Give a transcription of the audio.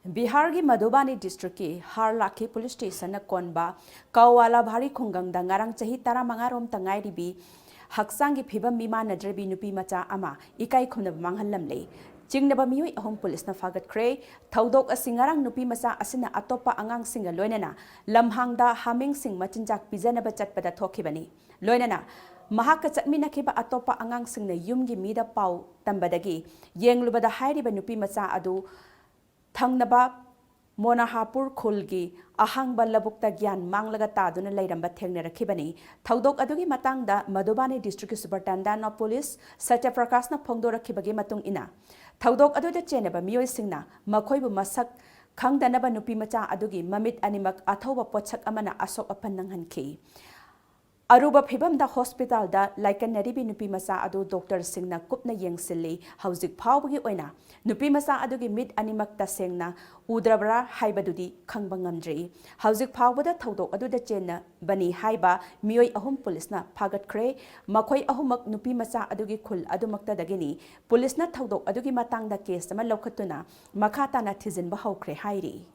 Bihar ki Madhubani district ki Harlakhi police station na konba Kauwaha Barhi khungang da ngarang Chahi 15 romta ngairibi hakchang ki phibam meemanadrabi nupimacha ama ekai khumnaba manghallamle chingnaba meeoi police na phagatkhre Thoudok ngarang nupimacha asina atoppa angang singa loinana lamhangda haming sing machinjak pijanaba chatpada thokhibani loinana mahaka chatminakiba atoppa angang singna yumgi mida pau tambadagi yenglubada hairiba nupimacha adu khungnaba monahapur khulgi ahangba labukta gyan manglaga taduna lairamba thengnarakibani Thoudok adugi matangda Madhubani district superintendent of police CHHATTISGARH'S na phongdorakibagi matung ina Thoudok aduda chenaba meeoi singna makhoibu masak khangdanaba nupimacha adugi mamit animak athoba pochak amana asok apan nanghanki Aruba phibam da hospital da ngairibi nupimacha adu doctor singna kupna yengsilli hauzik phawbagi oina nupimacha adugi mit animak ta sengna udrabra haibadudi khangba ngamdri hauzik phawbada Thoudok aduda chenna bani haiba meeoi police na phagatkhre makhoi ahumak nupimacha adugi khul adumakta dagini police na Thoudok adugi matangda case ama lokhatuna makhatana thijinba haukhre hairi